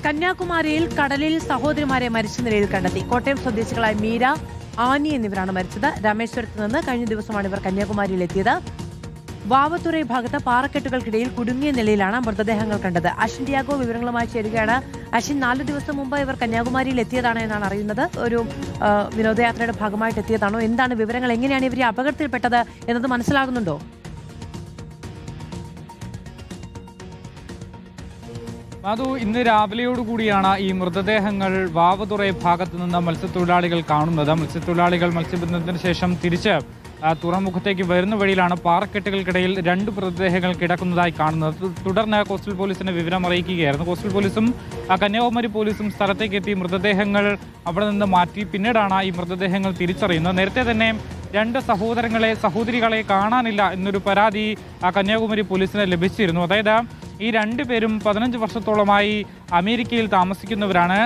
കന്യാകുമാരിയിൽ കടലിൽ സഹോദരിമാരെ മരിച്ച നിലയിൽ കണ്ടെത്തി. കോട്ടയം സ്വദേശികളായ മീര, ആനി എന്നിവരാണ് മരിച്ചത്. രാമേശ്വരത്ത് നിന്ന് കഴിഞ്ഞ ദിവസമാണ് ഇവർ കന്യാകുമാരിയിൽ എത്തിയത്. വാവത്തുറൈ ഭാഗത്ത് പാറക്കെട്ടുകൾക്കിടയിൽ കുടുങ്ങിയ നിലയിലാണ് മൃതദേഹങ്ങൾ കണ്ടത്. അശ്വിൻ ഡിയാഗോ വിവരങ്ങളുമായി ചേരുകയാണ്. അശ്വിൻ, 4 ദിവസം മുമ്പ് ഇവർ കന്യാകുമാരിയിൽ എത്തിയതാണ് എന്നാണ് അറിയുന്നത്. ഒരു വിനോദയാത്രയുടെ ഭാഗമായിട്ട് എത്തിയതാണോ? എന്താണ് വിവരങ്ങൾ? എങ്ങനെയാണ് ഇവർ അപകടത്തിൽപ്പെട്ടത് എന്നത് മനസ്സിലാകുന്നുണ്ടോ? അത് ഇന്ന് രാവിലെയോടുകൂടിയാണ് ഈ മൃതദേഹങ്ങൾ വാവതുറൈ ഭാഗത്തു നിന്ന് മത്സ്യത്തൊഴിലാളികൾ കാണുന്നത്. മത്സ്യത്തൊഴിലാളികൾ മത്സ്യബന്ധനത്തിന് ശേഷം തിരിച്ച് തുറമുഖത്തേക്ക് വരുന്ന വഴിയിലാണ് പാറക്കെട്ടുകൾക്കിടയിൽ 2 മൃതദേഹങ്ങൾ കിടക്കുന്നതായി കാണുന്നത്. തുടർന്ന് കോസ്റ്റൽ പോലീസിനെ വിവരം അറിയിക്കുകയായിരുന്നു. കോസ്റ്റൽ പോലീസും കന്യാകുമാരി പോലീസും സ്ഥലത്തേക്ക് എത്തി മൃതദേഹങ്ങൾ അവിടെ നിന്ന് മാറ്റി. പിന്നീടാണ് ഈ മൃതദേഹങ്ങൾ തിരിച്ചറിയുന്നത്. നേരത്തെ തന്നെ 2 സഹോദരികളെ കാണാനില്ല എന്നൊരു പരാതി കന്യാകുമാരി പോലീസിന് ലഭിച്ചിരുന്നു. അതായത് ഈ 2 പേരും 15 വർഷത്തോളമായി അമേരിക്കയിൽ താമസിക്കുന്നവരാണ്.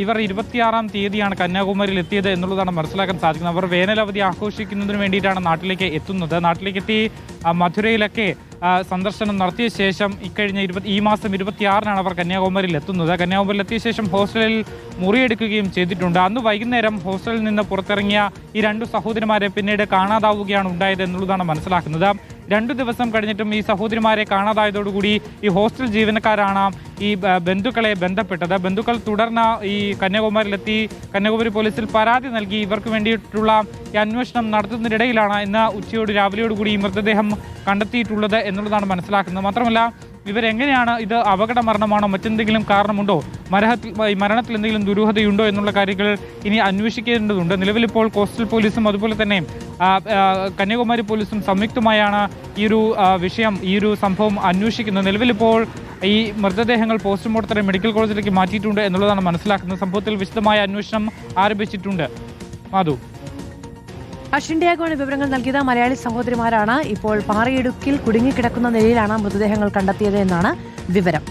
ഇവർ 26-ാം തീയതിയാണ് കന്യാകുമാരിയിൽ എത്തിയത് എന്നുള്ളതാണ് മനസ്സിലാക്കാൻ സാധിക്കുന്നത്. അവർ വേനലവധി ആഘോഷിക്കുന്നതിന് വേണ്ടിയിട്ടാണ് നാട്ടിലേക്ക് എത്തുന്നത്. നാട്ടിലേക്കെത്തി മധുരയിലൊക്കെ സന്ദർശനം നടത്തിയ ശേഷം ഈ മാസം 26-നാണ് അവർ കന്യാകുമാരിയിൽ എത്തുന്നത്. കന്യാകുമാരിയിൽ എത്തിയ ശേഷം ഹോസ്റ്റലിൽ മുറിയെടുക്കുകയും ചെയ്തിട്ടുണ്ട്. അന്ന് വൈകുന്നേരം ഹോസ്റ്റലിൽ നിന്ന് പുറത്തിറങ്ങിയ ഈ 2 സഹോദരിമാരെ പിന്നീട് കാണാതാവുകയാണ് ഉണ്ടായത് എന്നുള്ളതാണ് മനസ്സിലാക്കുന്നത്. 2 ദിവസം കഴിഞ്ഞിട്ടും ഈ സഹോദരിമാരെ കാണാതായതോടുകൂടി ഈ ഹോസ്റ്റൽ ജീവനക്കാരാണ് ഈ ബന്ധുക്കളെ ബന്ധപ്പെട്ടത്. ബന്ധുക്കൾ തുടർന്ന് ഈ കന്യാകുമാരിയിലെത്തി കന്യാകുമാരി പോലീസിൽ പരാതി നൽകി. ഇവർക്ക് വേണ്ടിയിട്ടുള്ള ഈ അന്വേഷണം നടത്തുന്നതിനിടയിലാണ് ഇന്ന് രാവിലെയോടുകൂടി ഈ മൃതദേഹം കണ്ടെത്തിയിട്ടുള്ളത് എന്നുള്ളതാണ് മനസ്സിലാക്കുന്നത്. മാത്രമല്ല, ഇവരെങ്ങനെയാണ്, ഇത് അപകട മരണമാണോ, മറ്റെന്തെങ്കിലും കാരണമുണ്ടോ, മരണത്തിൽ എന്തെങ്കിലും ദുരൂഹതയുണ്ടോ എന്നുള്ള കാര്യങ്ങൾ ഇനി അന്വേഷിക്കേണ്ടതുണ്ട്. നിലവിലിപ്പോൾ കോസ്റ്റൽ പോലീസും അതുപോലെ തന്നെ കന്യാകുമാരി പോലീസും സംയുക്തമായാണ് ഈ ഒരു സംഭവം അന്വേഷിക്കുന്നത്. നിലവിലിപ്പോൾ ഈ മൃതദേഹങ്ങൾ പോസ്റ്റ്മോർട്ടത്തിന് മെഡിക്കൽ കോളേജിലേക്ക് മാറ്റിയിട്ടുണ്ട് എന്നുള്ളതാണ് മനസ്സിലാക്കുന്നത്. സംഭവത്തിൽ വിശദമായ അന്വേഷണം ആരംഭിച്ചിട്ടുണ്ട്. മാധു, അശ്വിൻ ഡിയാഗോയാണ് വിവരങ്ങൾ നൽകിയത്. മലയാളി സഹോദരിമാരാണ് ഇപ്പോൾ പാറയിടുക്കിൽ കുടുങ്ങിക്കിടക്കുന്ന നിലയിലാണ് മൃതദേഹങ്ങൾ കണ്ടെത്തിയത് എന്നാണ് വിവരം.